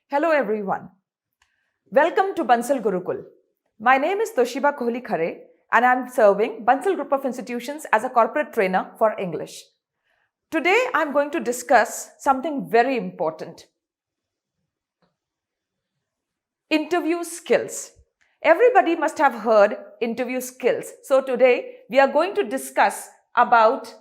Hello everyone. Welcome to Bansal Gurukul. My name is Toshiba Kohli Khare and I'm serving Bansal Group of Institutions as a corporate trainer for English. Today I'm going to discuss something very important. Interview skills. Everybody must have heard interview skills. So today we are going to discuss about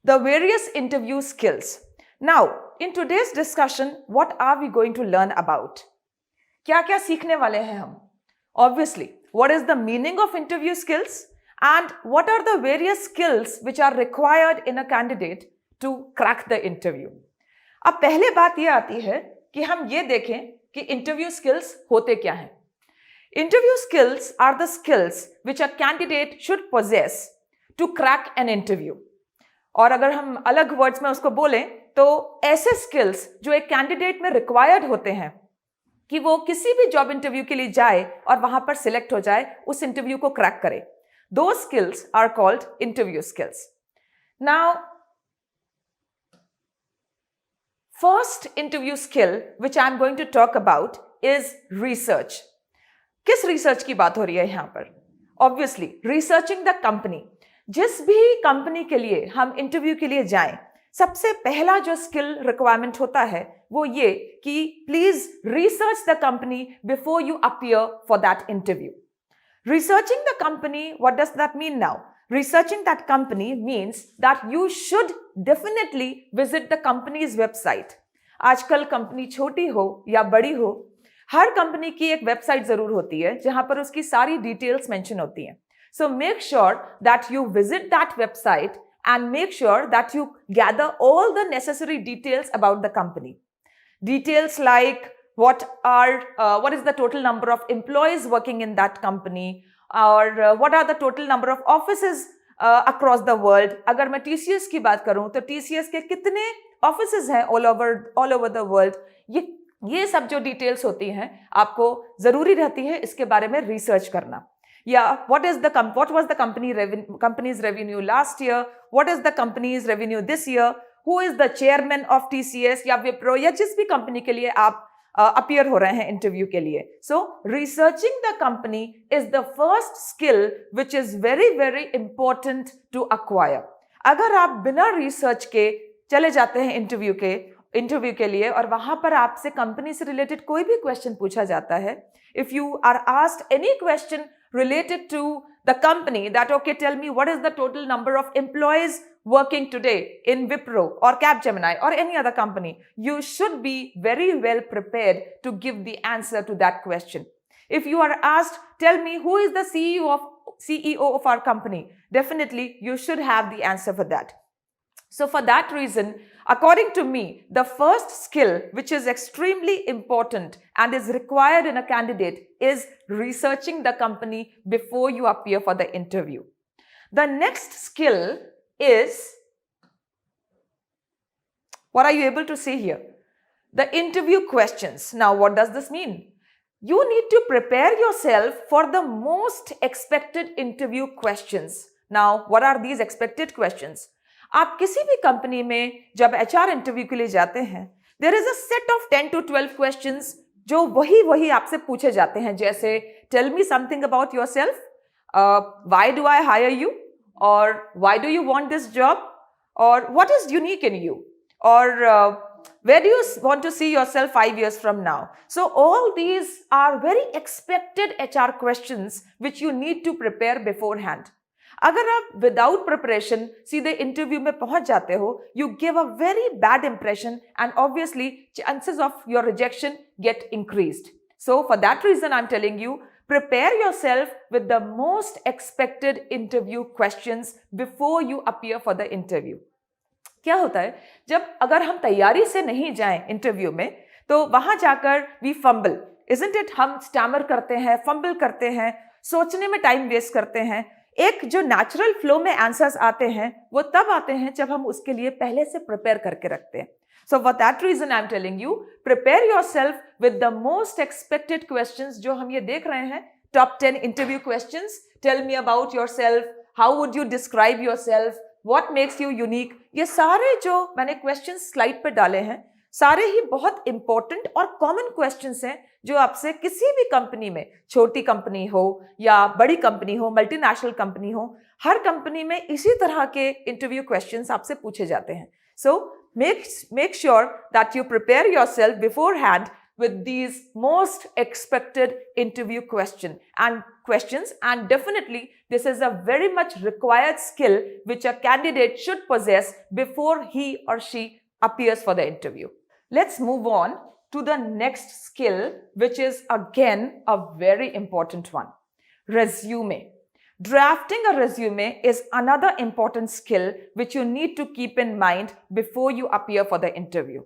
the various interview skills. Now, in today's discussion, what are we going to learn about? क्या-क्या सीखने वाले हैं हम? Obviously, what is the meaning of interview skills? And what are the various skills which are required in a candidate to crack the interview? अब पहले बात ये आती है कि हम ये देखें कि interview skills होते क्या हैं? Interview skills are the skills which a candidate should possess to crack an interview. और अगर हम अलग वर्ड्स में उसको बोलें तो ऐसे स्किल्स जो एक कैंडिडेट में रिक्वायर्ड होते हैं कि वो किसी भी जॉब इंटरव्यू के लिए जाए और वहां पर सिलेक्ट हो जाए, उस इंटरव्यू को क्रैक करे. Those skills are called interview skills. Now, first interview skill which I'm going to talk about is research. किस रिसर्च की बात हो रही है यहां पर? Obviously, researching the company. जिस भी कंपनी के लिए हम इंटरव्यू के लिए जाएं, सबसे पहला जो स्किल रिक्वायरमेंट होता है वो ये कि please research the company before you appear for that interview. Researching the company, what does that mean now? Researching that company means that you should definitely visit the company's website. आजकल company छोटी हो या बड़ी हो, हर company की एक website जरूर होती है जहां पर उसकी सारी डिटेल्स मेंशन होती हैं. So make sure that you visit that website and make sure that you gather all the necessary details about the company. Details like what is the total number of employees working in that company, or what are the total number of offices across the world. अगर मैं TCS की बात करूं तो TCS के कितने offices हैं all over the world. ये सब जो details होती हैं आपको जरूरी रहती है इसके बारे में research करना. Yeah, what was the company's revenue last year? What is the company's revenue this year? Who is the chairman of TCS या Wipro या जिस भी कंपनी के लिए आप appear हो रहे हैं इंटरव्यू के लिए. So, researching the company is the first skill which is very, very important to acquire. अगर आप बिना रिसर्च के चले जाते हैं इंटरव्यू के लिए और वहां पर आपसे कंपनी से रिलेटेड कोई भी क्वेश्चन पूछा जाता है, if you are asked any question related to the company that, okay, tell me what is the total number of employees working today in Wipro or Capgemini or any other company, you should be very well prepared to give the answer to that question. If you are asked, tell me who is the CEO of our company, definitely you should have the answer for that. So for that reason, according to me, the first skill which is extremely important and is required in a candidate is researching the company before you appear for the interview. The next skill is, what are you able to see here? The interview questions. Now, what does this mean? You need to prepare yourself for the most expected interview questions. Now, what are these expected questions? आप किसी भी company में जब HR interview के लिए जाते हैं, there is a set of 10 to 12 questions जो वही आपसे पूछे जाते हैं, जैसे tell me something about yourself, why do I hire you, or why do you want this job, or what is unique in you, or where do you want to see yourself 5 years from now. So all these are very expected HR questions which you need to prepare beforehand. अगर आप without preparation सीधे interview में पहुंच जाते हो, you give a very bad impression and obviously chances of your rejection get increased. So for that reason I am telling you, prepare yourself with the most expected interview questions before you appear for the interview. क्या होता है जब अगर हम तैयारी से नहीं जाएं इंटरव्यू में तो वहां जाकर we fumble, isn't it? हम स्टैमर करते हैं, फंबल करते हैं, सोचने में टाइम वेस्ट करते हैं. एक जो नेचुरल फ्लो में आंसर्स आते हैं वो तब आते हैं जब हम उसके लिए पहले से प्रिपेयर करके रखते हैं. So for that reason I am telling you, prepare yourself with the most expected questions जो हम ये देख रहे हैं, top 10 interview questions. Tell me about yourself, how would you describe yourself, what makes you unique. ये सारे जो मैंने questions slide पे डाले हैं, सारे ही बहुत इंपॉर्टेंट और कॉमन क्वेश्चंस हैं जो आपसे किसी भी कंपनी में, छोटी कंपनी हो या बड़ी कंपनी हो, मल्टीनेशनल कंपनी हो, हर कंपनी में इसी तरह के इंटरव्यू क्वेश्चंस आपसे पूछे जाते हैं. सो make sure that you prepare yourself beforehand with these most expected interview questions, and definitely this is a very much required skill which a candidate should possess before he or she appears for the interview. Let's move on to the next skill, which is again a very important one: resume. Drafting a resume is another important skill which you need to keep in mind before you appear for the interview.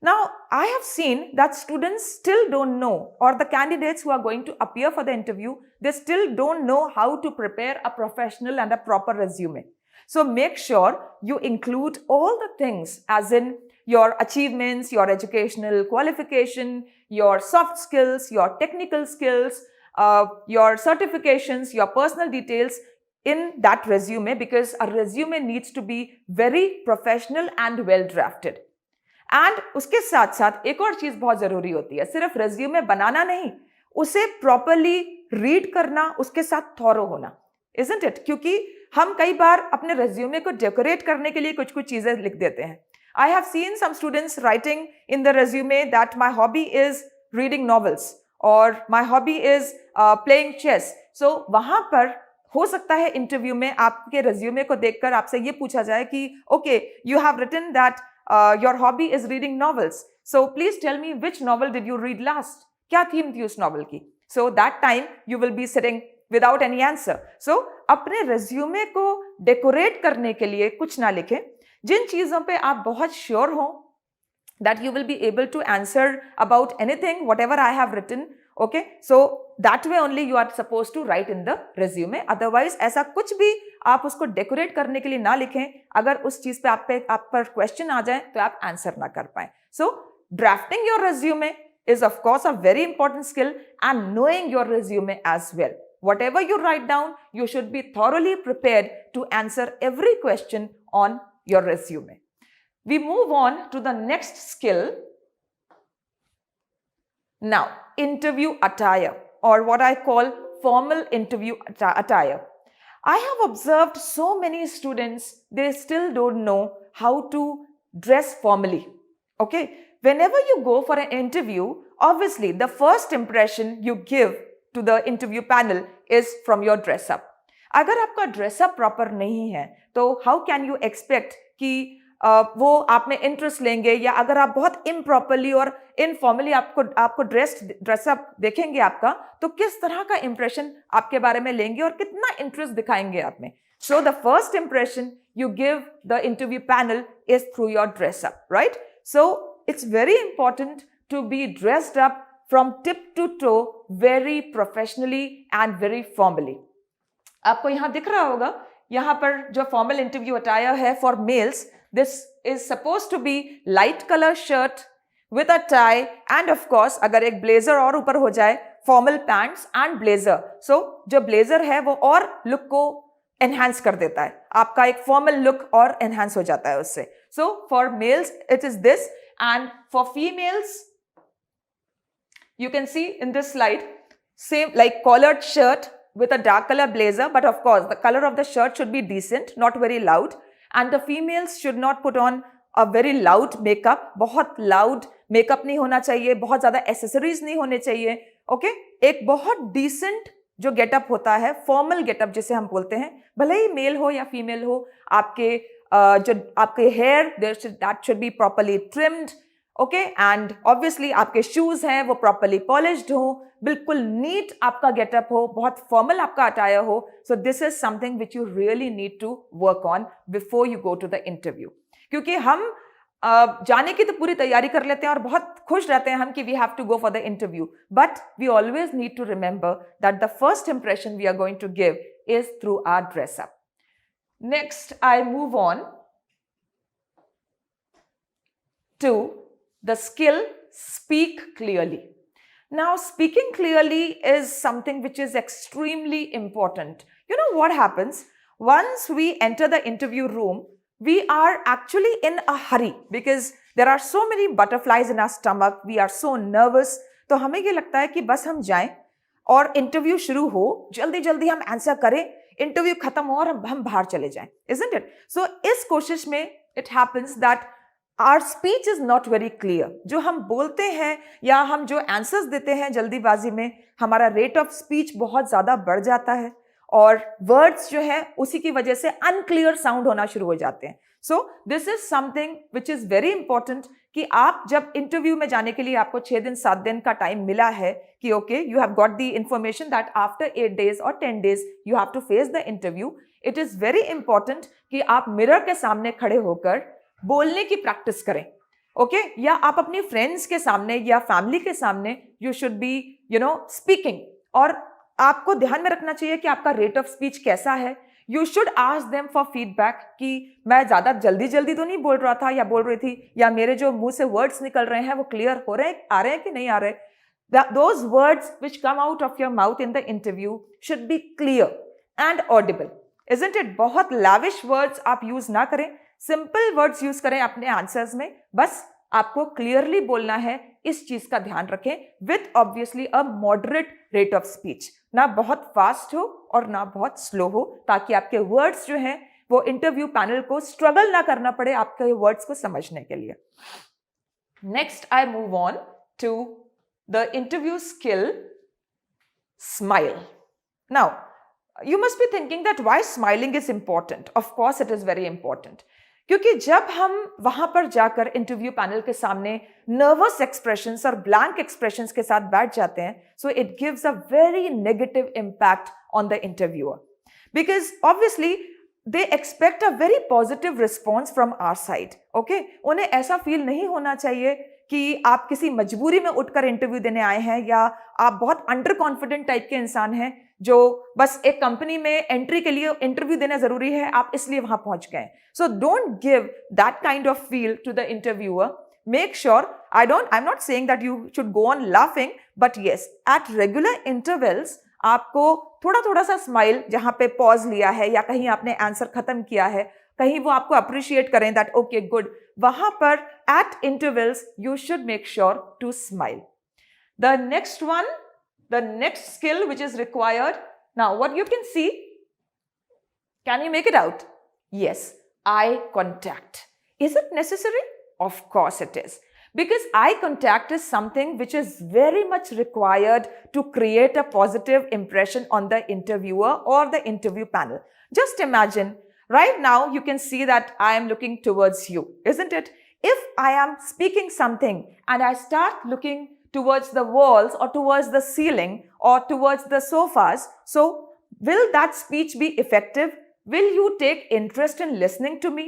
Now, I have seen that students still don't know, or the candidates who are going to appear for the interview, they still don't know how to prepare a professional and a proper resume. So make sure you include all the things, as in your achievements, your educational qualification, your soft skills, your technical skills, your certifications, your personal details in that resume, because a resume needs to be very professional and well drafted. And उसके साथ साथ एक और चीज बहुत जरूरी होती है, सिर्फ resume बनाना नहीं, उसे properly read करना, उसके साथ thorough होना, isn't it? क्योंकि हम कई बार अपने resume को decorate करने के लिए कुछ कुछ चीजें लिख देते हैं. I have seen some students writing in the resume that my hobby is reading novels, और my hobby is playing chess. So वहां पर हो सकता है इंटरव्यू में आपके रेज्यूमे को देखकर आपसे ये पूछा जाए कि okay, you have written that your hobby is reading novels, so please tell me which novel did you read last, क्या थीम थी उस नॉवल की. So that time you will be sitting without any answer. So अपने resume को decorate करने के लिए कुछ ना लिखें, जिन चीजों पे आप बहुत श्योर हो that you will be able to answer about anything, whatever I have written. Okay, so that way only you are supposed to write in the resume. Otherwise, ऐसा कुछ भी आप उसको डेकोरेट करने के लिए ना लिखें, अगर उस चीज पे आप पर क्वेश्चन आ जाए तो आप आंसर ना कर पाए. So drafting your resume is of course a very important skill, and knowing your resume as well. Whatever you write down, you should be thoroughly prepared to answer every question on your resume. We move on to the next skill. Now, interview attire, or what I call formal interview attire. I have observed so many students, they still don't know how to dress formally. Okay, whenever you go for an interview, obviously the first impression you give to the interview panel is from your dress up. अगर आपका dress up proper नहीं है, तो how can you expect कि वो आप में interest लेंगे, या अगर आप बहुत इम्प्रॉपरली और इनफॉर्मली आपको ड्रेसअप देखेंगे आपका, तो किस तरह का इंप्रेशन आपके बारे में लेंगे और कितना इंटरेस्ट दिखाएंगे आप में. So the first impression you give the interview panel is through your dress up, right? So it's very important to be dressed up from tip to toe very professionally and very formally. आपको यहां दिख रहा होगा, यहां पर जो formal interview attire है for males, this is supposed to be light color shirt with a tie, and of course अगर एक blazer और ऊपर हो जाए, formal pants and blazer. So जो blazer है वो और look को enhance कर देता है, आपका एक formal look और enhance हो जाता है उससे. So for males it is this, and for females you can see in this slide, same like collared shirt with a dark color blazer, but of course the color of the shirt should be decent, not very loud. And the females should not put on a very loud makeup. बहुत loud makeup नहीं होना चाहिए, बहुत ज़्यादा accessories नहीं होने चाहिए. Okay? एक बहुत decent जो getup होता है, formal getup जिसे हम बोलते हैं, भले ही male हो या female हो, आपके hair that should be properly trimmed. Okay? And obviously आपके shoes हैं वो properly polished हो, बिल्कुल neat आपका getup हो, बहुत formal आपका attire हो. So this is something which you really need to work on before you go to the interview. क्योंकि हम जाने की तो पूरी तैयारी कर लेते हैं और बहुत खुश रहते हैं हम कि we have to go for the interview. But we always need to remember that the first impression we are going to give is through our dress up. Next, I move on to the skill speak clearly. Now, speaking clearly is something which is extremely important. You know what happens? Once we enter the interview room, we are actually in a hurry because there are so many butterflies in our stomach, we are so nervous. तो हमें ये लगता है कि बस हम जाएं और इंटरव्यू शुरू हो, जल्दी जल्दी हम आंसर करें, इंटरव्यू खत्म हो और हम बाहर चले जाएं, isn't it? So इस कोशिश में it happens that our speech is not very clear. जो हम बोलते हैं या हम जो आंसर्स देते हैं जल्दीबाजी में, हमारा रेट ऑफ स्पीच बहुत ज्यादा बढ़ जाता है और वर्ड्स जो है उसी की वजह से अनक्लियर साउंड होना शुरू हो जाते हैं। So this is something which is very important कि आप जब इंटरव्यू में जाने के लिए आपको 6 दिन 7 दिन का टाइम मिला है कि okay you have got the information that after 8 days और 10 days you have to face the interview, it is very important कि आप मिरर के सामने खड़े होकर बोलने की प्रैक्टिस करें, ओके या आप अपनी फ्रेंड्स के सामने या फैमिली के सामने यू शुड बी स्पीकिंग। और आपको ध्यान में रखना चाहिए कि आपका रेट ऑफ स्पीच कैसा है। You should ask them for feedback कि मैं ज्यादा जल्दी जल्दी तो नहीं बोल रहा था या बोल रही थी, या मेरे जो मुंह से वर्ड्स निकल रहे हैं वो क्लियर हो रहे हैं, आ रहे हैं कि नहीं आ रहे। Those words which come out of your mouth in the interview should be clear and audible, isn't it? बहुत lavish words आप यूज ना करें, सिंपल वर्ड्स यूज करें अपने आंसर्स में, बस आपको क्लियरली बोलना है, इस चीज का ध्यान रखें with obviously a moderate rate of speech, ना बहुत फास्ट हो और ना बहुत स्लो हो, ताकि आपके वर्ड्स जो हैं वो इंटरव्यू पैनल को स्ट्रगल ना करना पड़े आपके वर्ड्स को समझने के लिए। Next I move on to the interview skill smile. Now you must be thinking that why smiling is important. Of course it is very important, क्योंकि जब हम वहां पर जाकर इंटरव्यू पैनल के सामने नर्वस एक्सप्रेशंस और ब्लैंक एक्सप्रेशंस के साथ बैठ जाते हैं, so it gives a very negative impact on the interviewer, because obviously they expect a very positive response from our side. Okay, उन्हें ऐसा फील नहीं होना चाहिए कि आप किसी मजबूरी में उठकर इंटरव्यू देने आए हैं या आप बहुत अंडर कॉन्फिडेंट टाइप के इंसान हैं जो बस एक कंपनी में एंट्री के लिए इंटरव्यू देना जरूरी है, आप इसलिए वहां पहुंच गए। So don't give that kind of feel to the interviewer. Make sure, I am not saying that you should go on laughing, but yes at regular intervals आपको थोड़ा थोड़ा सा स्माइल, जहां पे पॉज लिया है या कहीं आपने आंसर खत्म किया है, कहीं वो आपको अप्रिशिएट करें दैट ओके गुड, वहां पर at intervals you should make sure to smile. The next one, the next skill which is required. Now, what you can see, can you make it out? Yes, eye contact. Is it necessary? Of course it is. Because eye contact is something which is very much required to create a positive impression on the interviewer or the interview panel. Just imagine, right now you can see that I am looking towards you, isn't it? If I am speaking something and I start looking towards the walls or towards the ceiling or towards the sofas, so will that speech be effective? Will you take interest in listening to me?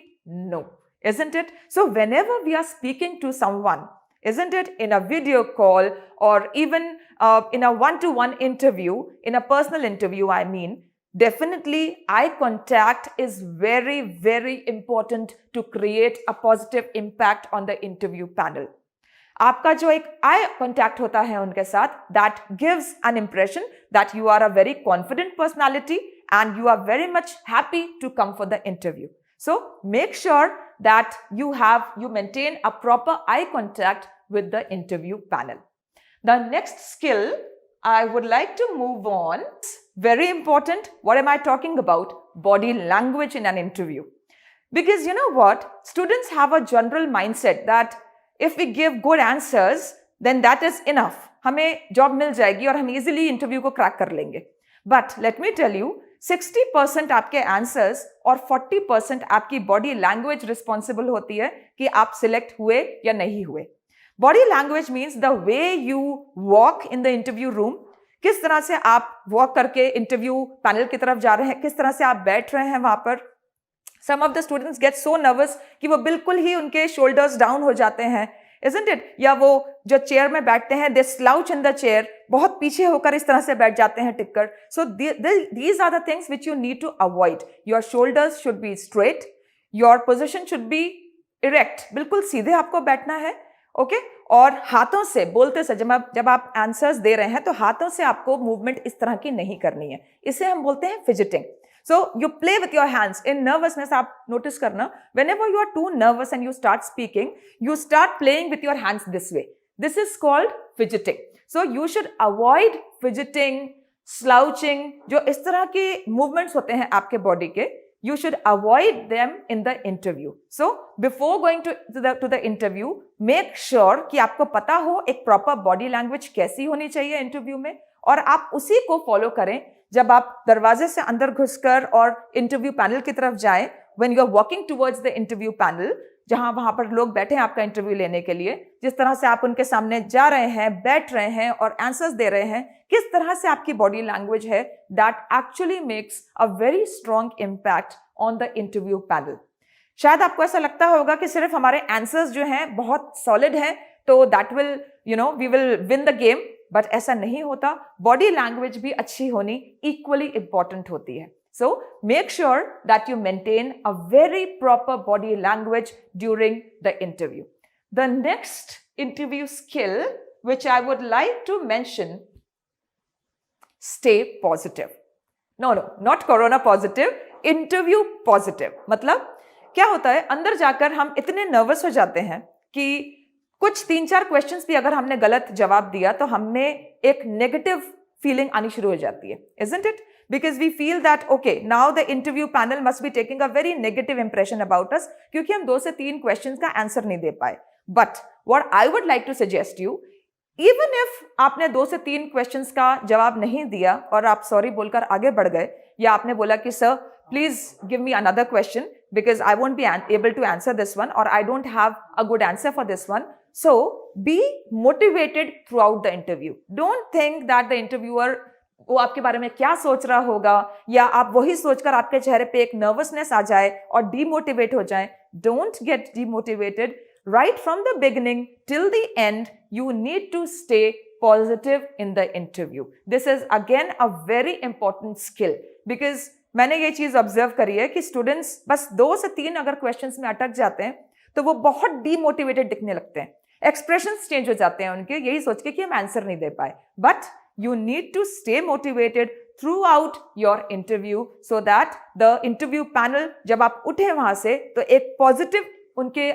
No, isn't it? So whenever we are speaking to someone, isn't it, in a video call or even in a one-to-one interview, in a personal interview, I mean, definitely eye contact is very, very important to create a positive impact on the interview panel. आपका जो एक eye contact होता है उनके साथ, that gives an impression that you are a very confident personality and you are very much happy to come for the interview. So make sure that you maintain a proper eye contact with the interview panel. The next skill I would like to move on, very important. What am I talking about? Body language in an interview. Because you know what? Students have a general mindset that if we give good answers, then that is enough. हमें job मिल जाएगी और हम easily interview को crack कर लेंगे। But let me tell you, 60% आपके answers और 40% आपकी बॉडी लैंग्वेज रिस्पॉन्सिबल होती है कि आप सिलेक्ट हुए या नहीं हुए। Body language means the way you walk in the interview room, किस तरह से आप वॉक करके इंटरव्यू पैनल की तरफ जा रहे हैं, किस तरह से आप बैठ रहे हैं वहां पर। Some of the students get so nervous कि वो बिल्कुल ही उनके shoulders down हो जाते हैं, isn't it? या वो जो चेयर में बैठते हैं, they slouch in the chair, बहुत पीछे होकर इस तरह से बैठ जाते हैं टिककर। So these are the things which you need to avoid. Your shoulders should be straight, your position should be erect, बिल्कुल सीधे आपको बैठना है, ओके? और हाथों से बोलते से जब आप आंसर्स दे रहे हैं तो हाथों से आपको मूवमेंट इस तरह की नहीं करनी है, इसे हम बोलते हैं fidgeting. So you play with your hands. In nervousness, आप notice करना, whenever you are too nervous and you start speaking, you start playing with your hands this way. This is called fidgeting. So you should avoid fidgeting, slouching. जो इस तरह के movements होते हैं आपके body के, you should avoid them in the interview. So before going to the interview, make sure कि आपको पता हो एक proper body language कैसी होनी चाहिए interview में, और आप उसी को follow करें जब आप दरवाजे से अंदर घुसकर और इंटरव्यू पैनल की तरफ जाएं, when you are walking towards the interview panel, जहां वहां पर लोग बैठे हैं आपका इंटरव्यू लेने के लिए, जिस तरह से आप उनके सामने जा रहे हैं, बैठ रहे हैं और आंसर्स दे रहे हैं, किस तरह से आपकी बॉडी लैंग्वेज है, that actually makes a very strong impact on the interview panel. शायद आपको ऐसा लगता होगा कि सिर्फ हमारे आंसर्स जो हैं बहुत सॉलिड हैं तो that will we will win the game, but ऐसा नहीं होता. बॉडी लैंग्वेज भी अच्छी होनी इक्वली इंपॉर्टेंट होती है. So make sure that you maintain a very proper body language during the interview. The next interview skill which I would like to mention, stay positive. No, not corona positive, interview positive. मतलब क्या होता है, अंदर जाकर हम इतने nervous हो जाते हैं कि कुछ 3-4 क्वेश्चंस भी अगर हमने गलत जवाब दिया तो हमें एक नेगेटिव फीलिंग आनी शुरू हो जाती है, isn't it? Because we feel that okay, now the interview panel must be taking a very negative impression about us क्योंकि हम 2 से 3 क्वेश्चंस का आंसर नहीं दे पाए. But what I would like to suggest you, even if आपने 2 से 3 questions का जवाब नहीं दिया और आप सॉरी बोलकर आगे बढ़ गए, या आपने बोला कि sir please give me another question because I won't be able to answer this one, or I don't have a good answer for this one. So be motivated throughout the interview. Don't think that the interviewer वो आपके बारे में क्या सोच रहा होगा, या आप वही सोचकर आपके चेहरे पे एक नर्वसनेस आ जाए और डीमोटिवेट हो जाए. Don't get demotivated. Right from the beginning till the end you need to stay positive in the interview. This is again a very important skill, because मैंने ये चीज ऑब्जर्व करी है कि स्टूडेंट्स बस 2 से 3 अगर क्वेश्चंस में अटक जाते हैं तो वो बहुत डीमोटिवेटेड दिखने लगते हैं. एक्सप्रेशंस चेंज हो जाते हैं उनके, यही सोच के कि हम आंसर नहीं दे पाए. But you need to stay motivated throughout your interview so that the interview panel जब आप उठे वहां से तो एक पॉजिटिव उनके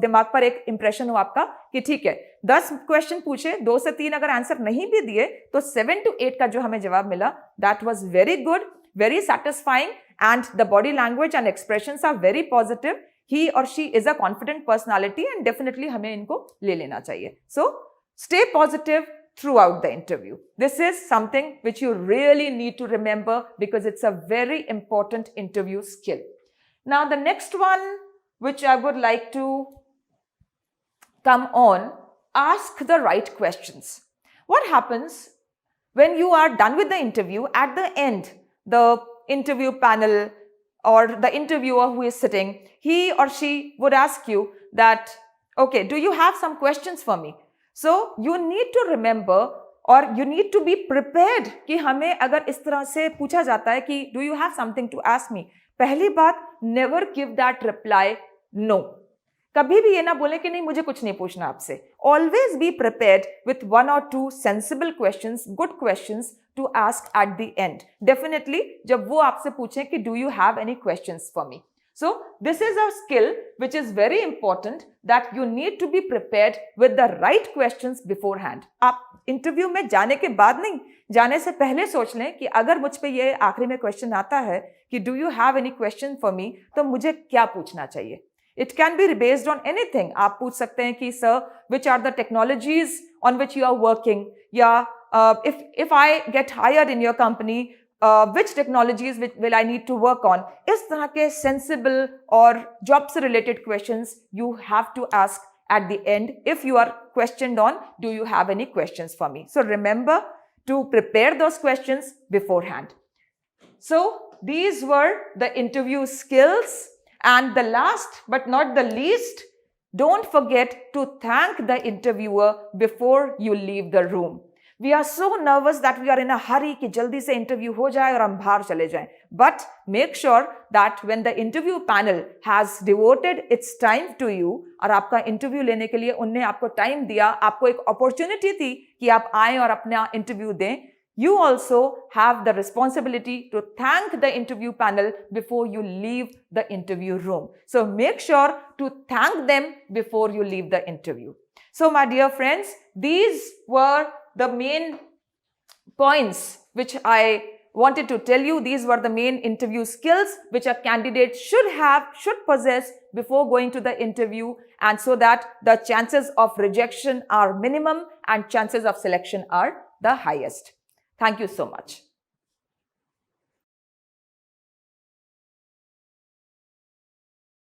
दिमाग पर एक इंप्रेशन हो आपका कि ठीक है, 10 क्वेश्चन पूछे, 2 से 3 अगर आंसर नहीं भी दिए तो 7 to 8 का जो हमें जवाब मिला, that was very good, very satisfying, and the body language and expressions are very positive. He or she is a confident personality and definitely हमें इनको ले लेना चाहिए. So stay positive throughout the interview. This is something which you really need to remember because it's a very important interview skill. Now the next one which I would like to come on, ask the right questions. What happens when you are done with the interview? At the end, the interview panel or the interviewer who is sitting, he or she would ask you that, okay, do you have some questions for me? So you need to remember or you need to be prepared कि हमें अगर इस तरह से पूछा जाता है कि do you have something to ask me, पहली बात, never give that reply no. कभी भी ये ना बोले कि नहीं मुझे कुछ नहीं पूछना आपसे. Always be prepared with 1 or 2 sensible questions, good questions to ask at the end. Definitely जब वो आपसे पूछें कि do you have any questions for me. So this is a skill which is very important, that you need to be prepared with the right questions beforehand. आप interview में जाने के बाद नहीं, जाने से पहले सोच लें कि अगर मुझ पे ये आखिरी में क्वेश्चन आता है कि do you have any question for me, तो मुझे क्या पूछना चाहिए. It can be based on anything. आप पूछ सकते हैं कि sir, which are the technologies on which you are working, या if I get hired in your company, which technologies will I need to work on. इस तरह के sensible और job से related questions you have to ask at the end if you are questioned on do you have any questions for me. So remember to prepare those questions beforehand. So these were the interview skills, and the last but not the least, don't forget to thank the interviewer before you leave the room. We are so nervous that we are in a hurry कि जल्दी से interview हो जाए और हम बाहर चले जाएं. But make sure that when the interview panel has devoted its time to you, और आपका इंटरव्यू लेने के लिए उनने आपको टाइम दिया, आपको एक अपॉर्चुनिटी थी कि आप आएं और अपना इंटरव्यू दें, You also have the responsibility to thank the interview panel before you leave the interview room. So make sure to thank them before you leave the interview. So my dear friends, these were the main points which I wanted to tell you. These were the main interview skills which a candidate should possess before going to the interview, and so that the chances of rejection are minimum and chances of selection are the highest. Thank you so much.